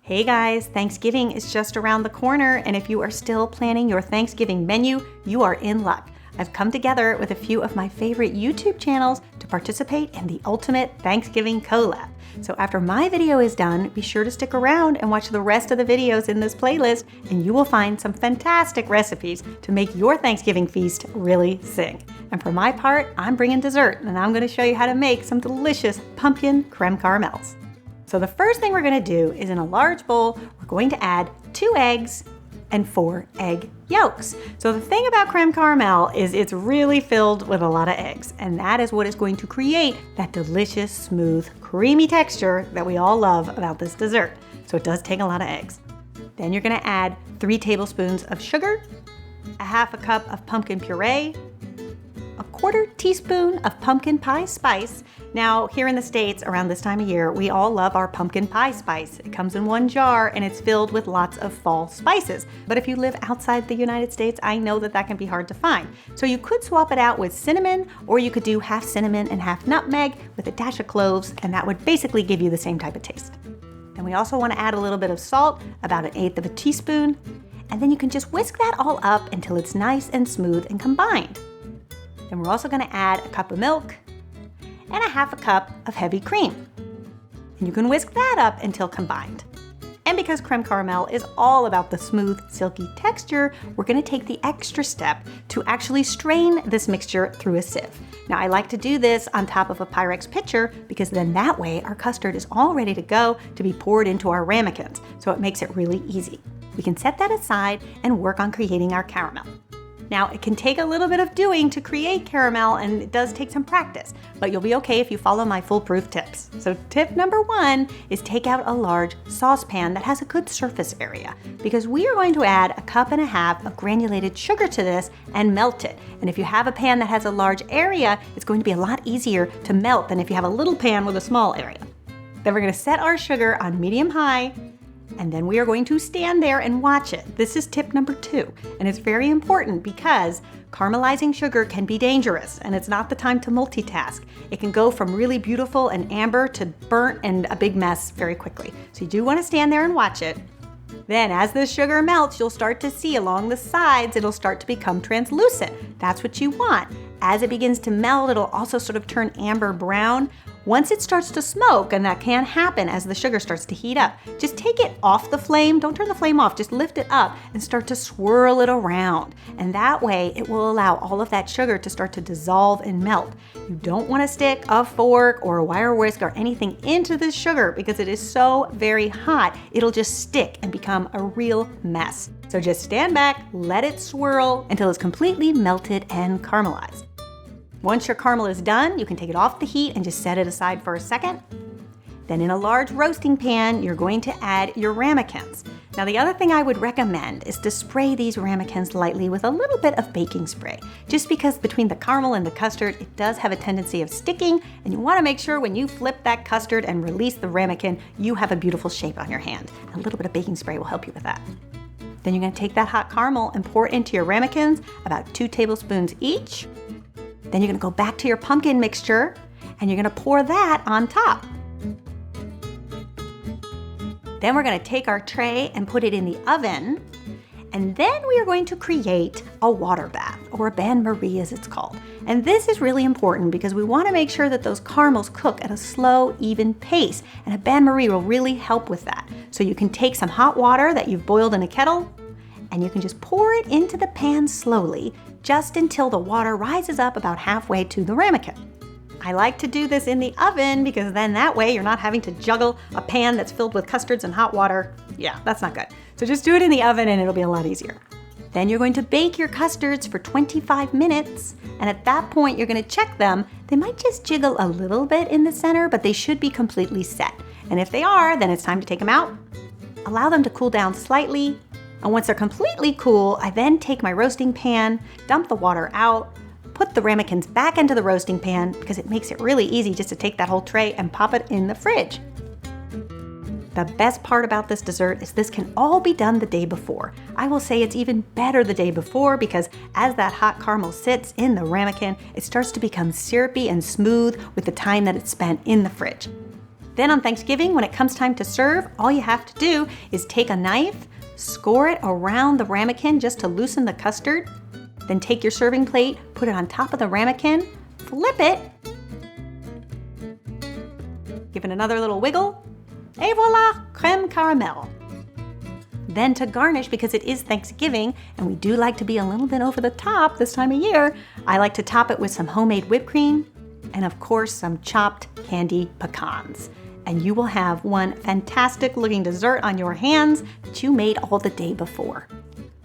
Hey guys, Thanksgiving is just around the corner, and if you are still planning your Thanksgiving menu, you are in luck. I've come together with a few of my favorite YouTube channels to participate in the ultimate Thanksgiving collab. So after my video is done, be sure to stick around and watch the rest of the videos in this playlist, and you will find some fantastic recipes to make your Thanksgiving feast really sing. And for my part, I'm bringing dessert, and I'm going to show you how to make some delicious pumpkin creme caramels. So the first thing we're going to do is in a large bowl, we're going to add 2 eggs and 4 egg yolks. So the thing about creme caramel is it's really filled with a lot of eggs, and that is what is going to create that delicious, smooth, creamy texture that we all love about this dessert. So it does take a lot of eggs. Then you're going to add 3 tablespoons of sugar, a half a cup of pumpkin puree, a 1/4 teaspoon of pumpkin pie spice. Now, here in the States, around this time of year, we all love our pumpkin pie spice. It comes in one jar and it's filled with lots of fall spices. But if you live outside the United States, I know that can be hard to find. So you could swap it out with cinnamon, or you could do half cinnamon and half nutmeg with a dash of cloves, and that would basically give you the same type of taste. Then we also want to add a little bit of salt, about 1/8 of a teaspoon, and then you can just whisk that all up until it's nice and smooth and combined. Then we're also going to add a cup of milk and a half a cup of heavy cream. And you can whisk that up until combined. And because creme caramel is all about the smooth, silky texture, we're going to take the extra step to actually strain this mixture through a sieve. Now, I like to do this on top of a Pyrex pitcher because then that way our custard is all ready to go to be poured into our ramekins, so it makes it really easy. We can set that aside and work on creating our caramel. Now, it can take a little bit of doing to create caramel, and it does take some practice, but you'll be okay if you follow my foolproof tips. So tip number 1 is take out a large saucepan that has a good surface area, because we are going to add 1.5 cups of granulated sugar to this and melt it. And if you have a pan that has a large area, it's going to be a lot easier to melt than if you have a little pan with a small area. Then we're going to set our sugar on medium-high, and then we are going to stand there and watch it. This is tip number 2, and it's very important because caramelizing sugar can be dangerous, and it's not the time to multitask. It can go from really beautiful and amber to burnt and a big mess very quickly. So you do want to stand there and watch it. Then as the sugar melts, you'll start to see along the sides, it'll start to become translucent. That's what you want. As it begins to melt, it'll also sort of turn amber brown. Once it starts to smoke, and that can happen as the sugar starts to heat up, just take it off the flame. Don't turn the flame off, just lift it up and start to swirl it around. And that way it will allow all of that sugar to start to dissolve and melt. You don't want to stick a fork or a wire whisk or anything into the sugar because it is so very hot, it'll just stick and become a real mess. So just stand back, let it swirl until it's completely melted and caramelized. Once your caramel is done, you can take it off the heat and just set it aside for a second. Then in a large roasting pan, you're going to add your ramekins. Now, the other thing I would recommend is to spray these ramekins lightly with a little bit of baking spray, just because between the caramel and the custard, it does have a tendency of sticking, and you want to make sure when you flip that custard and release the ramekin, you have a beautiful shape on your hand. A little bit of baking spray will help you with that. Then you're going to take that hot caramel and pour it into your ramekins, about 2 tablespoons each. Then you're going to go back to your pumpkin mixture and you're going to pour that on top. Then we're going to take our tray and put it in the oven. And then we are going to create a water bath, or a bain-marie as it's called. And this is really important because we want to make sure that those caramels cook at a slow, even pace. And a bain-marie will really help with that. So you can take some hot water that you've boiled in a kettle, and you can just pour it into the pan slowly, just until the water rises up about halfway to the ramekin. I like to do this in the oven because then that way you're not having to juggle a pan that's filled with custards and hot water. Yeah, that's not good. So just do it in the oven and it'll be a lot easier. Then you're going to bake your custards for 25 minutes. And at that point, you're going to check them. They might just jiggle a little bit in the center, but they should be completely set. And if they are, then it's time to take them out. Allow them to cool down slightly. And once they're completely cool, I then take my roasting pan, dump the water out, put the ramekins back into the roasting pan because it makes it really easy just to take that whole tray and pop it in the fridge. The best part about this dessert is this can all be done the day before. I will say it's even better the day before because as that hot caramel sits in the ramekin, it starts to become syrupy and smooth with the time that it's spent in the fridge. Then on Thanksgiving, when it comes time to serve, all you have to do is take a knife, score it around the ramekin just to loosen the custard. Then take your serving plate, put it on top of the ramekin, flip it, give it another little wiggle, et voila, creme caramel. Then to garnish, because it is Thanksgiving and we do like to be a little bit over the top this time of year, I like to top it with some homemade whipped cream and of course some chopped candy pecans. And you will have one fantastic looking dessert on your hands that you made all the day before.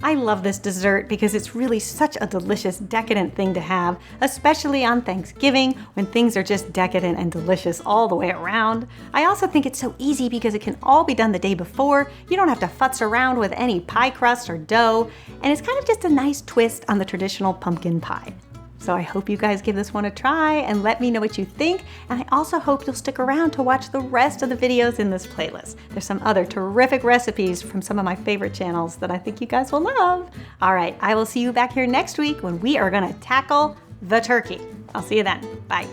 I love this dessert because it's really such a delicious, decadent thing to have, especially on Thanksgiving when things are just decadent and delicious all the way around. I also think it's so easy because it can all be done the day before. You don't have to futz around with any pie crust or dough, and it's kind of just a nice twist on the traditional pumpkin pie. So I hope you guys give this one a try and let me know what you think. And I also hope you'll stick around to watch the rest of the videos in this playlist. There's some other terrific recipes from some of my favorite channels that I think you guys will love. All right, I will see you back here next week when we are gonna tackle the turkey. I'll see you then. Bye.